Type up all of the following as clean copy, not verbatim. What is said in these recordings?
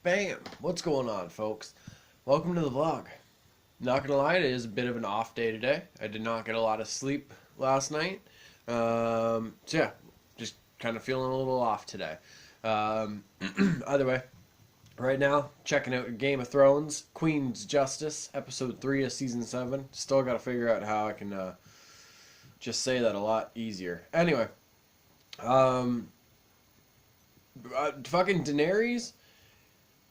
Bam! What's going on, folks? Welcome to the vlog. Not gonna lie, it is a bit of an off day today. I did not get a lot of sleep last night. So yeah, just kind of feeling a little off today. Either way, right now, checking out Game of Thrones, Queen's Justice, episode 3 of season 7. Still gotta figure out how I can just say that a lot easier. Anyway, fucking Daenerys,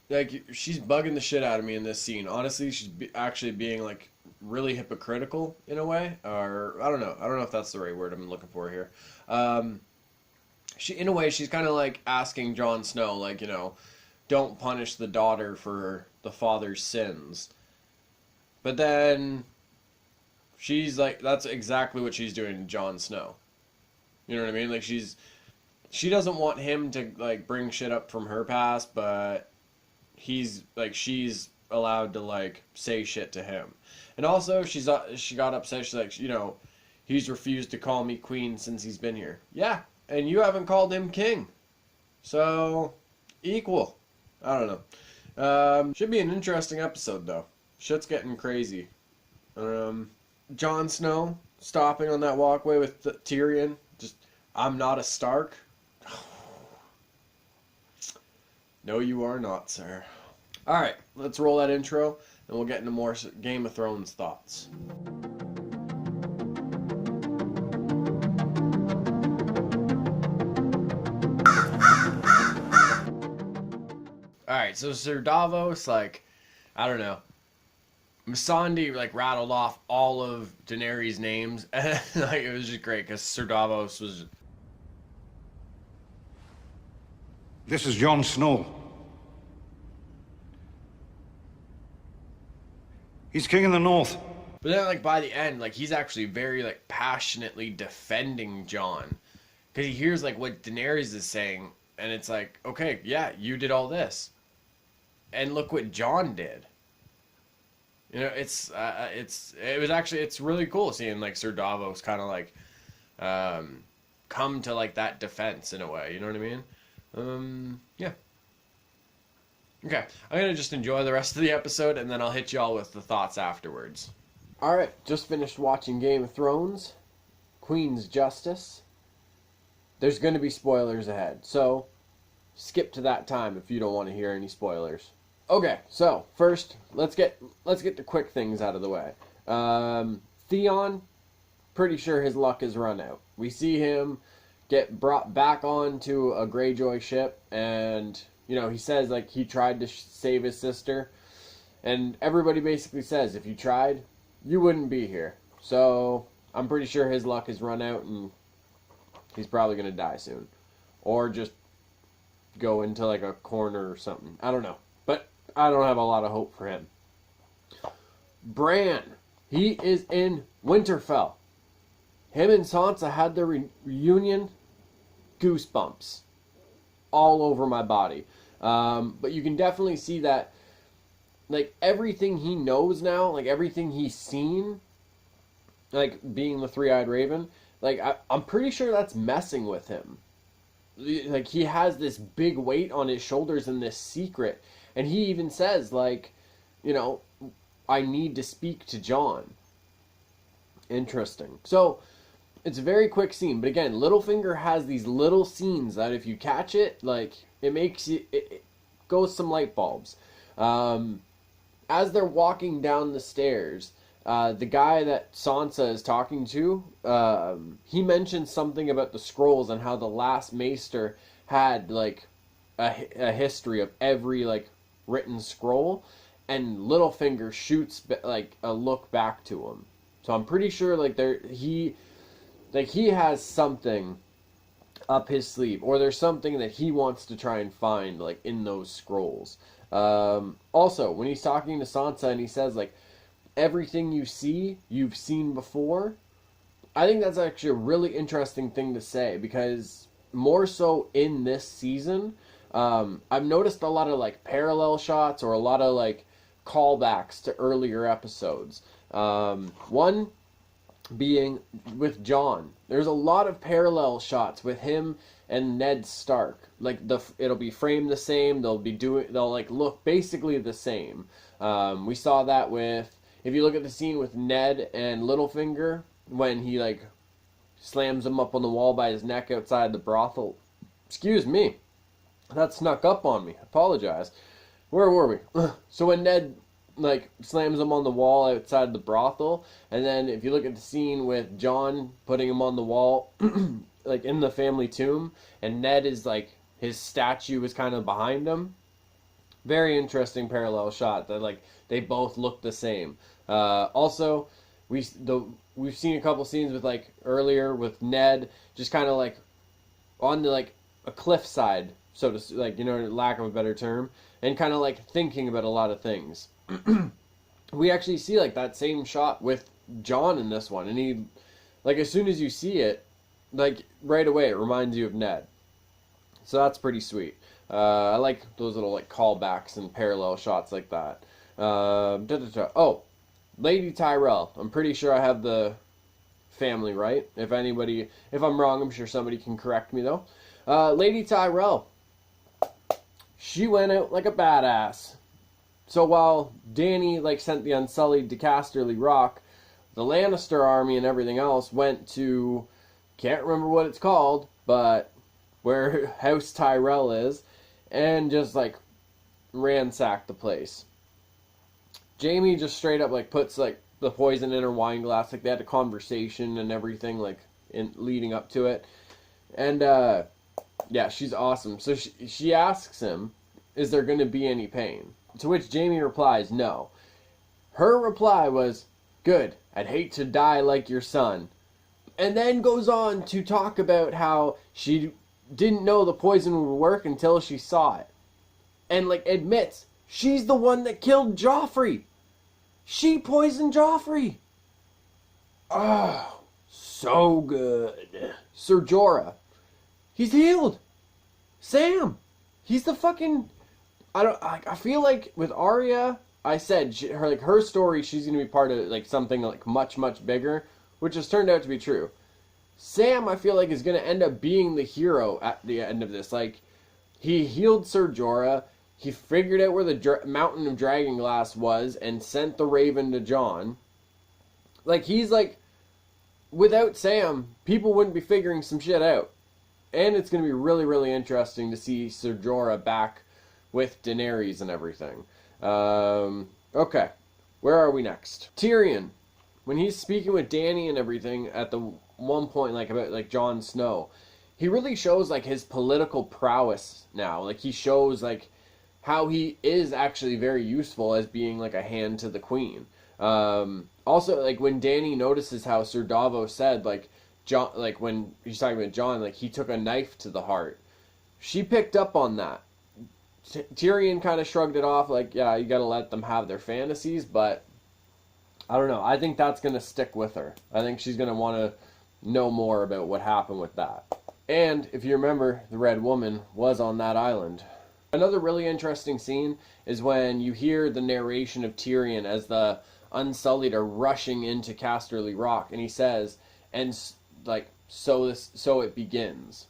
like, she's bugging the shit out of me in this scene. Honestly, she's actually being like really hypocritical in a way, or I don't know if that's the right word I'm looking for here. She, in a way, she's kind of like asking Jon Snow, like, don't punish the daughter for the father's sins. But then she's like, that's exactly what she's doing to Jon Snow. You know what I mean? Like, she doesn't want him to like bring shit up from her past, but she's allowed to like say shit to him. And also she got upset. She's like, he's refused to call me queen since he's been here. Yeah, and you haven't called him king, so equal. I don't know. Should be an interesting episode though. Shit's getting crazy. Jon Snow stopping on that walkway with Tyrion. Just, I'm not a Stark. No, you are not, sir. Alright, let's roll that intro, and we'll get into more Game of Thrones thoughts. Alright, so Sir Davos, like, I don't know. Missandei, like, rattled off all of Daenerys' names, and like, it was just great, because Sir Davos was... This is Jon Snow. He's king in the north. But then, like, by the end, like, he's actually very, like, passionately defending Jon. Because he hears, like, what Daenerys is saying, and it's like, okay, yeah, you did all this. And look what Jon did. It's really cool seeing, like, Sir Davos kind of, like, come to, like, that defense in a way, you know what I mean? Yeah. Okay, I'm gonna just enjoy the rest of the episode, and then I'll hit y'all with the thoughts afterwards. Alright, just finished watching Game of Thrones, Queen's Justice. There's gonna be spoilers ahead, so skip to that time if you don't want to hear any spoilers. Okay, so first, let's get the quick things out of the way. Theon, pretty sure his luck is run out. We see him get brought back onto a Greyjoy ship, and he says like he tried to save his sister, and everybody basically says if you tried, you wouldn't be here. So I'm pretty sure his luck has run out, and he's probably gonna die soon, or just go into like a corner or something. I don't know, but I don't have a lot of hope for him. Bran, he is in Winterfell. Him and Sansa had their reunion. Goosebumps all over my body. But you can definitely see that, like, everything he knows now, like, everything he's seen, like, being the three-eyed raven, like, I'm pretty sure that's messing with him. Like, he has this big weight on his shoulders and this secret, and he even says, like, I need to speak to Jon. Interesting. So it's a very quick scene, but again, Littlefinger has these little scenes that if you catch it, like, it makes you, it goes some light bulbs. As they're walking down the stairs, the guy that Sansa is talking to, he mentions something about the scrolls and how the last Maester had, like, a history of every, like, written scroll, and Littlefinger shoots, like, a look back to him. So I'm pretty sure, like, he has something up his sleeve, or there's something that he wants to try and find, like, in those scrolls. Also, when he's talking to Sansa and he says, like, everything you see, you've seen before, I think that's actually a really interesting thing to say, because more so in this season, I've noticed a lot of, like, parallel shots or a lot of, like, callbacks to earlier episodes. One being with Jon. There's a lot of parallel shots with him and Ned Stark. Like it'll be framed the same. They'll like look basically the same. We saw that with, if you look at the scene with Ned and Littlefinger when he like slams him up on the wall by his neck outside the brothel. Excuse me, that snuck up on me. Apologize. Where were we? So when Ned like slams him on the wall outside the brothel, and then if you look at the scene with Jon putting him on the wall, like in the family tomb, and Ned is like his statue is kind of behind him. Very interesting parallel shot that like they both look the same. Also, we've seen a couple scenes with like earlier with Ned just kind of like on the like a cliffside, so to like, you know, lack of a better term, and kind of like thinking about a lot of things. We actually see like that same shot with Jon in this one, and he like as soon as you see it, like right away it reminds you of Ned. So that's pretty sweet. I like those little like callbacks and parallel shots like that. Oh, Lady Tyrell. I'm pretty sure I have the family right. If I'm wrong, I'm sure somebody can correct me though. Lady Tyrell. She went out like a badass. So while Dany like sent the Unsullied to Casterly Rock, the Lannister army and everything else went to, can't remember what it's called, but where House Tyrell is, and just like ransacked the place. Jaime just straight up like puts like the poison in her wine glass, like they had a conversation and everything like in leading up to it, and yeah, she's awesome. So she asks him, "Is there going to be any pain?" To which Jaime replies, "No." Her reply was, "Good. I'd hate to die like your son." And then goes on to talk about how she didn't know the poison would work until she saw it. And like admits she's the one that killed Joffrey. She poisoned Joffrey. Oh, so good. Ser Jorah. He's healed. Sam. He's the fucking... I feel like with Arya, I said her story, she's gonna be part of like something like much bigger, which has turned out to be true. Sam, I feel like, is gonna end up being the hero at the end of this. Like, he healed Ser Jorah, he figured out where the Mountain of Dragonglass was, and sent the Raven to Jon. Like, he's like, without Sam, people wouldn't be figuring some shit out, and it's gonna be really interesting to see Ser Jorah back with Daenerys and everything. Okay, where are we next? Tyrion, when he's speaking with Dany and everything at the one point, like about like Jon Snow, he really shows like his political prowess now. Like he shows like how he is actually very useful as being like a hand to the queen. Also, like when Dany notices how Sir Davos said like Jon, like when he's talking about Jon, like he took a knife to the heart. She picked up on that. Tyrion kind of shrugged it off, like, yeah, you gotta let them have their fantasies, but I don't know. I think that's gonna stick with her. I think she's gonna want to know more about what happened with that. And if you remember, the Red Woman was on that island. Another really interesting scene is when you hear the narration of Tyrion as the Unsullied are rushing into Casterly Rock, and he says, and like, so it begins.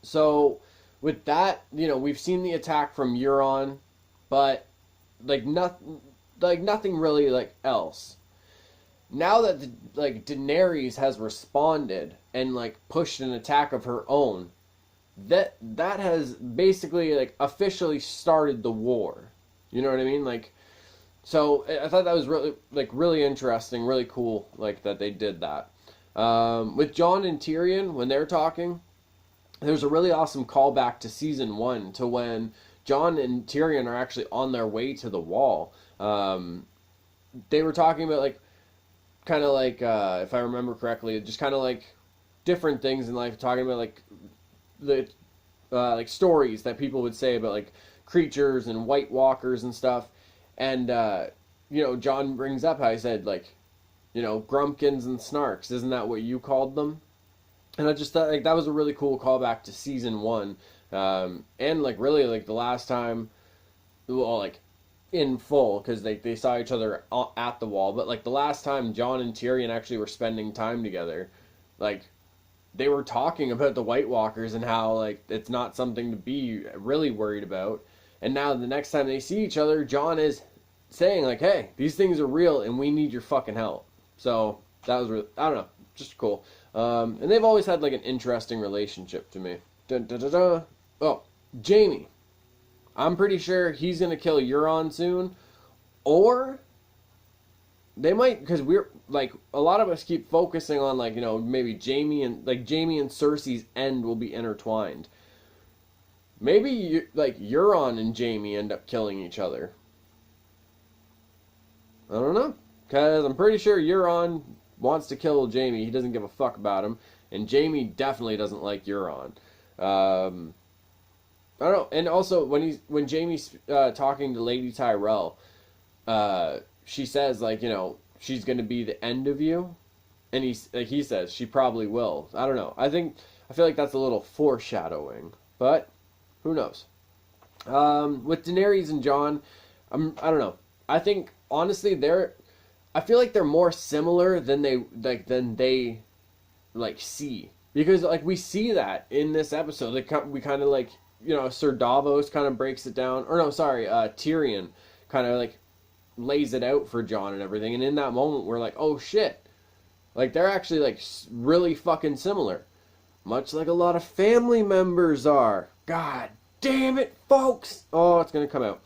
So with that, you know, we've seen the attack from Euron, but like nothing really like else. Now that like Daenerys has responded and like pushed an attack of her own, that has basically like officially started the war. You know what I mean? Like, so I thought that was really interesting, really cool, like that they did that. With Jon and Tyrion, when they're talking, there's a really awesome callback to season 1 to when Jon and Tyrion are actually on their way to the wall. They were talking about like, kind of like, if I remember correctly, just kind of like different things in life, talking about like the like stories that people would say about like creatures and White Walkers and stuff. And you know, Jon brings up how he said like, you know, Grumpkins and Snarks, isn't that what you called them? And I just thought like that was a really cool callback to season 1, and like really like the last time, well, like in full, because they saw each other at the wall, but like the last time Jon and Tyrion actually were spending time together, like they were talking about the White Walkers and how like it's not something to be really worried about. And now the next time they see each other, Jon is saying like, "Hey, these things are real, and we need your fucking help." So that was really, I don't know, just cool. And they've always had like an interesting relationship to me. Dun, dun, dun, dun. Oh, Jaime. I'm pretty sure he's gonna kill Euron soon, or they might, because we're like a lot of us keep focusing on like maybe Jaime and Cersei's end will be intertwined. Maybe like Euron and Jaime end up killing each other. I don't know, because I'm pretty sure Euron wants to kill Jaime. He doesn't give a fuck about him, and Jaime definitely doesn't like Euron. I don't know. And also, when Jaime's talking to Lady Tyrell, she says like she's gonna be the end of you, and he says she probably will. I don't know. I feel like that's a little foreshadowing, but who knows? With Daenerys and Jon, I don't know. I think honestly I feel like they're more similar than they see, because like we see that in this episode. We kind of like. Sir Davos kind of breaks it down. Or no, sorry, Tyrion kind of like lays it out for Jon and everything. And in that moment, we're like, oh shit. Like, they're actually like really fucking similar. Much like a lot of family members are. God damn it, folks. Oh, it's going to come out.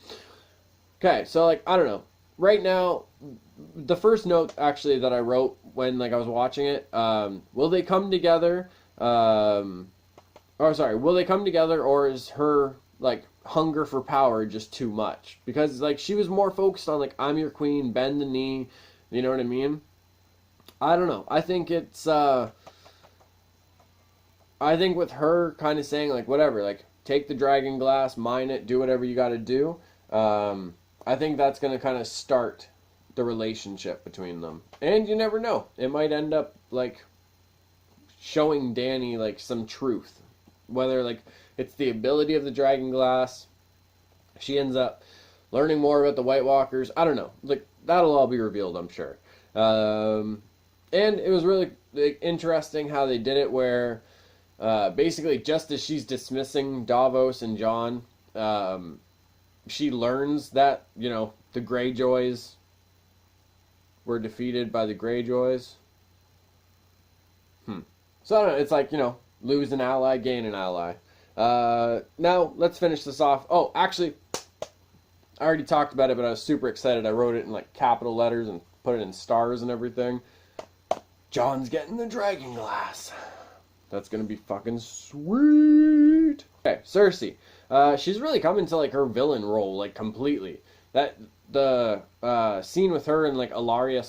Okay, so like, I don't know. Right now, the first note actually that I wrote when like I was watching it, will they come together? Will they come together, or is her, like, hunger for power just too much? Because, like, she was more focused on, like, I'm your queen, bend the knee, you know what I mean? I don't know. I think it's, I think with her kind of saying, like, whatever, like, take the dragon glass, mine it, do whatever you gotta do, I think that's gonna kind of start the relationship between them. And you never know. It might end up, like, showing Dany, like, some truth. Whether like it's the ability of the dragon glass, she ends up learning more about the White Walkers. I don't know. Like that'll all be revealed, I'm sure. And it was really like, interesting how they did it, where basically just as she's dismissing Davos and Jon, she learns that the Greyjoys were defeated by the Greyjoys. So I don't know. It's like lose an ally, gain an ally. Now, let's finish this off. Oh, actually, I already talked about it, but I was super excited. I wrote it in, like, capital letters and put it in stars and everything. Jon's getting the dragon glass. That's gonna be fucking sweet. Okay, Cersei. She's really coming to, like, her villain role, like, completely. The scene with her and, like, Ellaria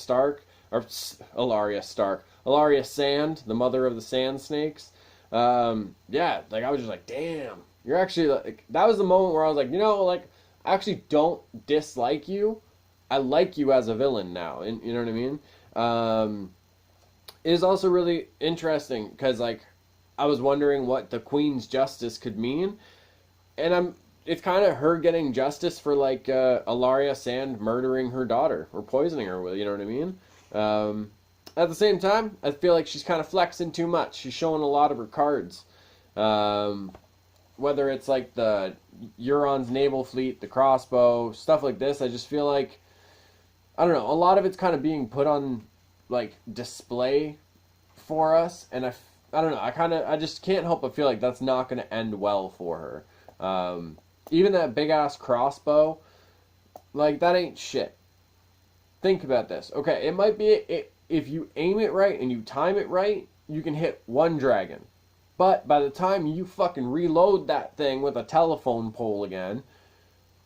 Sand, the mother of the Sand Snakes. Yeah, like I was just like, damn, you're actually like, that was the moment where I was like, like I actually don't dislike you. I like you as a villain now, and you know what I mean? It is also really interesting because like I was wondering what the Queen's justice could mean, and it's kind of her getting justice for like Ellaria Sand murdering her daughter or poisoning her with, you know what I mean? At the same time, I feel like she's kind of flexing too much. She's showing a lot of her cards. Whether it's like the Euron's naval fleet, the crossbow, stuff like this, I just feel like, I don't know, a lot of it's kind of being put on like display for us, and I don't know, I just can't help but feel like that's not going to end well for her. Even that big ass crossbow, like that ain't shit. Think about this. Okay, it might be if you aim it right and you time it right, you can hit one dragon. But by the time you fucking reload that thing with a telephone pole again,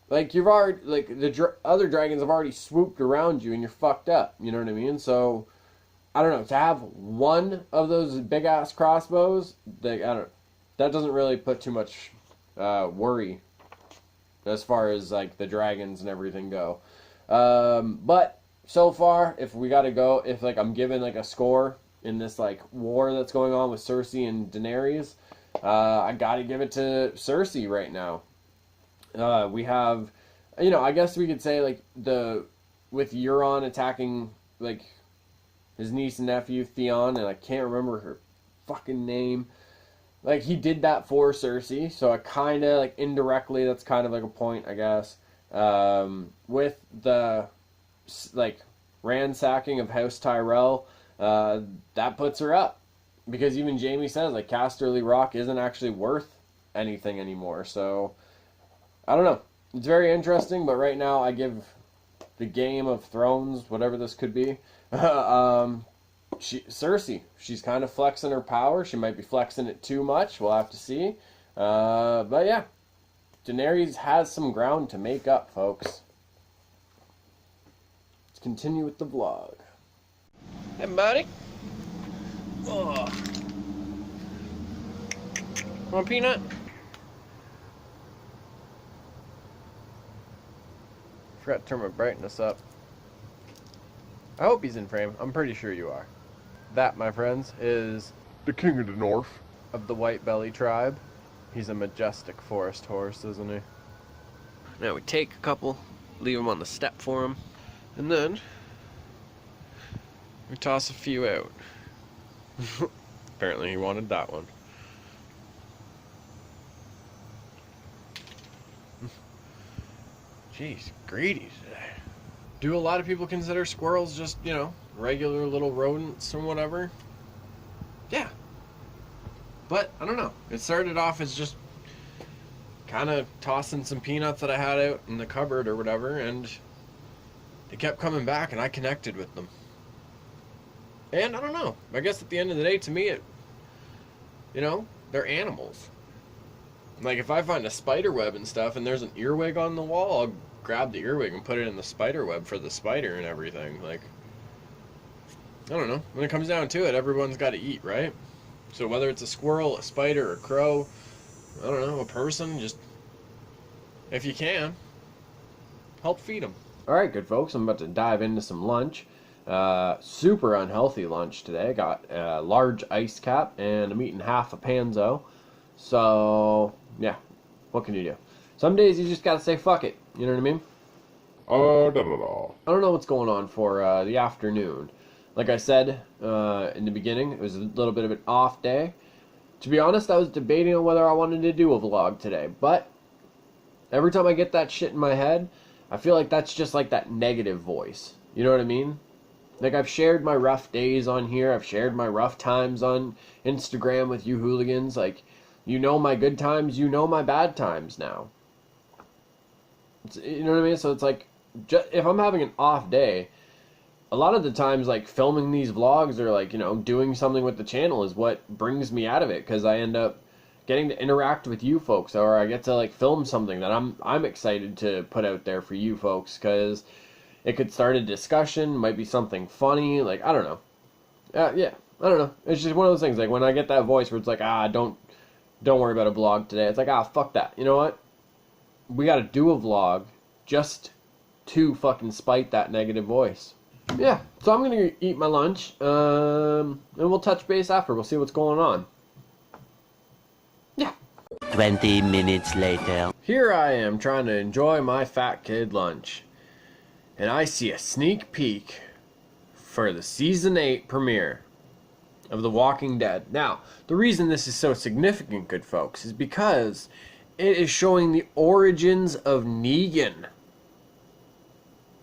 like you've already, like the other dragons have already swooped around you and you're fucked up. You know what I mean? So I don't know, to have one of those big ass crossbows, that doesn't really put too much worry as far as like the dragons and everything go. But so far, if like I'm given like a score in this like war that's going on with Cersei and Daenerys, I gotta give it to Cersei right now. We have, I guess we could say like with Euron attacking like his niece and nephew Theon, and I can't remember her fucking name. Like, he did that for Cersei, so I kind of, like, indirectly, that's kind of like a point, I guess. With the, like, ransacking of House Tyrell, that puts her up. Because even Jaime says, like, Casterly Rock isn't actually worth anything anymore. So, I don't know. It's very interesting, but right now I give the Game of Thrones, whatever this could be, Cersei, she's kind of flexing her power. She might be flexing it too much. We'll have to see. But yeah, Daenerys has some ground to make up, folks. Let's continue with the vlog. Hey, buddy. Oh. Want a peanut? Forgot to turn my brightness up. I hope he's in frame. I'm pretty sure you are. That, my friends, is the king of the north. Of the White Belly tribe. He's a majestic forest horse, isn't he? Now we take a couple, leave them on the step for him, and then we toss a few out. Apparently he wanted that one. Jeez, greedy today. Do a lot of people consider squirrels just, you know, regular little rodents or whatever? Yeah. But, I don't know. It started off as just kind of tossing some peanuts that I had out in the cupboard or whatever, and they kept coming back, and I connected with them. And, I don't know. I guess at the end of the day, to me, you know, they're animals. Like, if I find a spider web and stuff, and there's an earwig on the wall, I'll grab the earwig and put it in the spider web for the spider and everything. Like, I don't know. When it comes down to it, everyone's got to eat, right? So whether it's a squirrel, a spider, a crow, I don't know, a person, just, if you can, help feed them. All right, good folks, I'm about to dive into some lunch. Super unhealthy lunch today. Got a large ice cap, and I'm eating half a panzo. So, yeah, what can you do? Some days you just gotta say fuck it, you know what I mean? I don't know what's going on for the afternoon. Like I said in the beginning, it was a little bit of an off day. To be honest, I was debating on whether I wanted to do a vlog today, but every time I get that shit in my head, I feel like that's just like that negative voice. You know what I mean? Like, I've shared my rough days on here. I've shared my rough times on Instagram with you hooligans. Like, you know my good times, you know my bad times now. You know what I mean? So it's like, if I'm having an off day, a lot of the times, like, filming these vlogs or, like, you know, doing something with the channel is what brings me out of it, because I end up getting to interact with you folks, or I get to, like, film something that I'm excited to put out there for you folks, because it could start a discussion, might be something funny, like, I don't know. Yeah, I don't know. It's just one of those things, like, when I get that voice where it's like, don't worry about a vlog today. It's like, fuck that. You know what? We gotta do a vlog just to fucking spite that negative voice. Yeah, so I'm gonna eat my lunch, and we'll touch base after. We'll see what's going on. Yeah. 20 minutes later. Here I am trying to enjoy my fat kid lunch, and I see a sneak peek for the Season 8 premiere of The Walking Dead. Now, the reason this is so significant, good folks, is because it is showing the origins of Negan.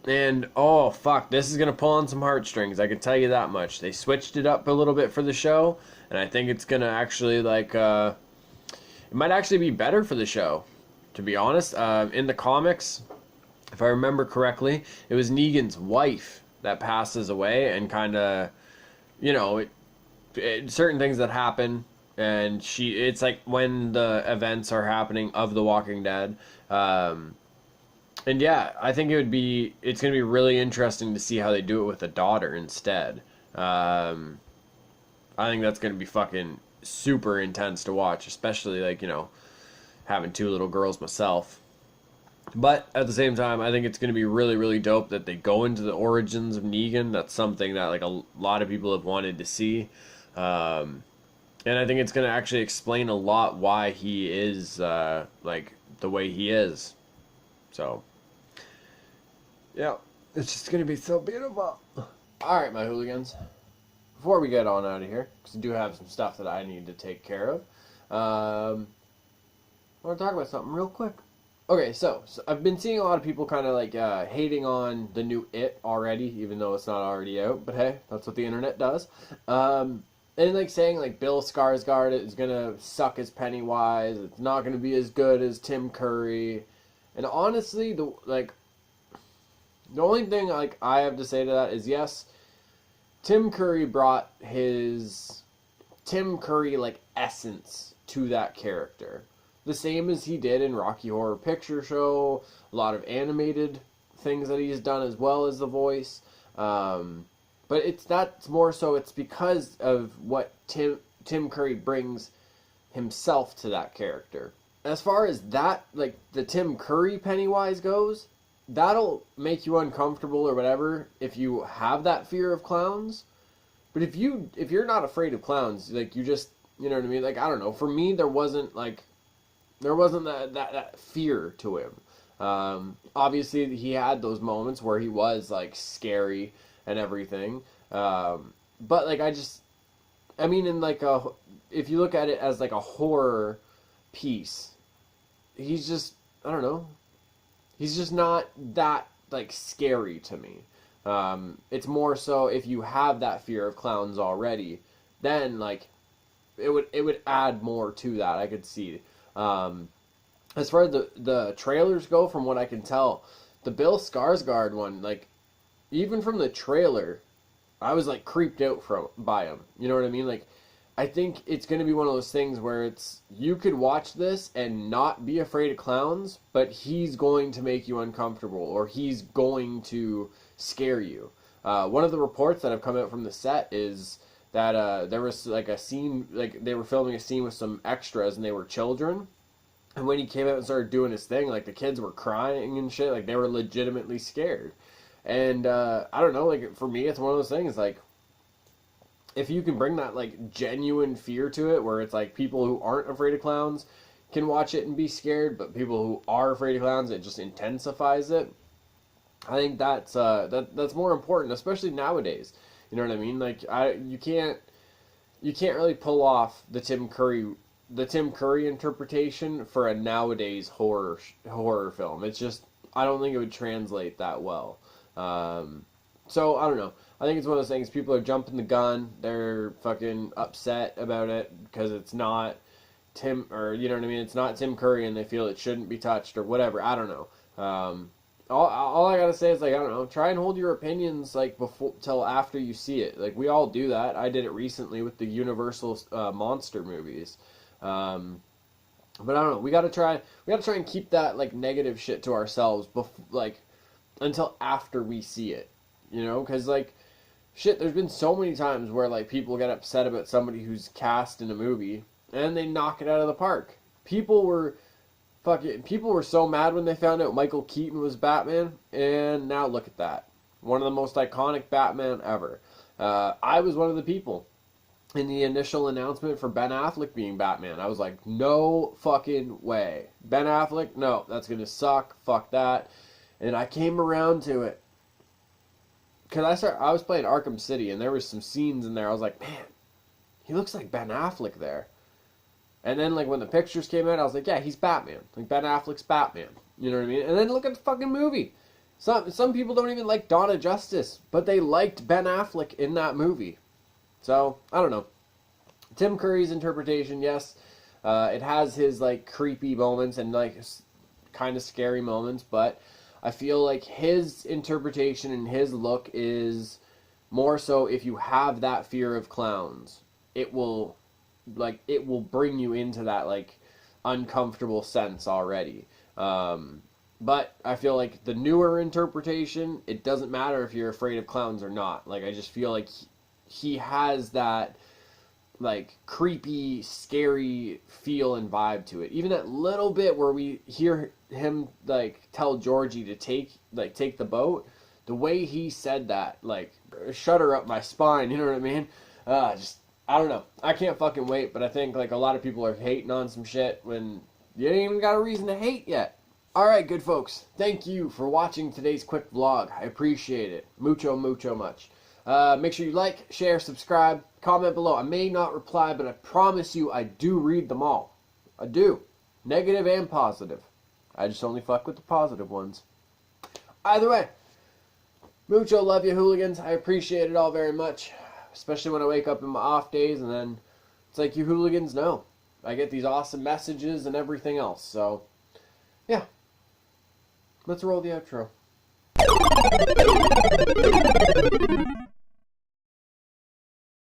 And, oh, fuck, this is going to pull on some heartstrings, I can tell you that much. They switched it up a little bit for the show, and I think it's going to actually, like, it might actually be better for the show, to be honest. In the comics, if I remember correctly, it was Negan's wife that passes away, and kind of, you know, certain things that happen, and it's like when the events are happening of The Walking Dead, and yeah, I think it's going to be really interesting to see how they do it with a daughter instead. I think that's going to be fucking super intense to watch, especially, like, you know, having two little girls myself. But at the same time, I think it's going to be really, really dope that they go into the origins of Negan. That's something that, like, a lot of people have wanted to see. And I think it's going to actually explain a lot why he is, like, the way he is. So, yeah, it's just going to be so beautiful. Alright, my hooligans. before we get on out of here, because I do have some stuff that I need to take care of, I want to talk about something real quick. Okay, so I've been seeing a lot of people kind of like hating on the new It already, even though it's not already out. But hey, that's what the internet does. And like saying like Bill Skarsgard is gonna suck as Pennywise. It's not gonna be as good as Tim Curry. And honestly, the only thing like I have to say to that is yes, Tim Curry brought his Tim Curry like essence to that character. The same as he did in Rocky Horror Picture Show, a lot of animated things that he's done as well as the voice. But that's more so it's because of what Tim Curry brings himself to that character. As far as that, like the Tim Curry Pennywise goes, that'll make you uncomfortable or whatever if you have that fear of clowns. But if you're not afraid of clowns, like you just, you know what I mean? Like I don't know. For me, there wasn't that fear to him. Obviously, he had those moments where he was like scary and everything. But like I mean, in like if you look at it as like a horror piece, he's just, I don't know. He's just not that like scary to me. It's more so if you have that fear of clowns already, then like it would add more to that. I could see. As far as the trailers go, from what I can tell, the Bill Skarsgård one, like even from the trailer, I was like creeped out by him. You know what I mean? Like I think it's going to be one of those things where it's you could watch this and not be afraid of clowns, but he's going to make you uncomfortable or he's going to scare you. One of the reports that have come out from the set is that there was like a scene, like they were filming a scene with some extras and they were children. And when he came out and started doing his thing, like the kids were crying and shit, like they were legitimately scared. And I don't know, like for me, it's one of those things, like if you can bring that like genuine fear to it, where it's like people who aren't afraid of clowns can watch it and be scared, but people who are afraid of clowns, it just intensifies it. I think that's more important, especially nowadays. You know what I mean? Like you can't really pull off the Tim Curry interpretation for a nowadays horror film. It's just, I don't think it would translate that well. So I don't know. I think it's one of those things. People are jumping the gun. They're fucking upset about it because it's not Tim, or you know what I mean. It's not Tim Curry, and they feel it shouldn't be touched or whatever. I don't know. All I gotta say is like, I don't know. Try and hold your opinions like before till after you see it. Like we all do that. I did it recently with the Universal monster movies. But I don't know. We gotta try and keep that like negative shit to ourselves like until after we see it. You know, because like shit, there's been so many times where like people get upset about somebody who's cast in a movie and they knock it out of the park. People were so mad when they found out Michael Keaton was Batman, and now look at that. One of the most iconic Batman ever. I was one of the people in the initial announcement for Ben Affleck being Batman. I was like, no fucking way. Ben Affleck? No, that's gonna suck. Fuck that. And I came around to it. Because I was playing Arkham City, and there was some scenes in there. I was like, man, he looks like Ben Affleck there. And then, like, when the pictures came out, I was like, yeah, he's Batman. Like, Ben Affleck's Batman. You know what I mean? And then look at the fucking movie. Some people don't even like Dawn of Justice, but they liked Ben Affleck in that movie. So, I don't know. Tim Curry's interpretation, yes, it has his, like, creepy moments and, like, kind of scary moments, but I feel like his interpretation and his look is more so if you have that fear of clowns, it will bring you into that like uncomfortable sense already. But I feel like the newer interpretation, it doesn't matter if you're afraid of clowns or not. Like I just feel like he has that like creepy, scary feel and vibe to it. Even that little bit where we hear him like tell Georgie to take the boat, the way he said that, like shudder up my spine, you know what I mean? Just I don't know. I can't fucking wait, but I think like a lot of people are hating on some shit when you ain't even got a reason to hate yet. Alright, good folks. Thank you for watching today's quick vlog. I appreciate it. Mucho, mucho much. Make sure you like, share, subscribe, comment below. I may not reply, but I promise you I do read them all. I do. Negative and positive. I just only fuck with the positive ones. Either way, mucho love you, hooligans. I appreciate it all very much, especially when I wake up in my off days, and then it's like you hooligans know. I get these awesome messages and everything else. So, yeah. Let's roll the outro.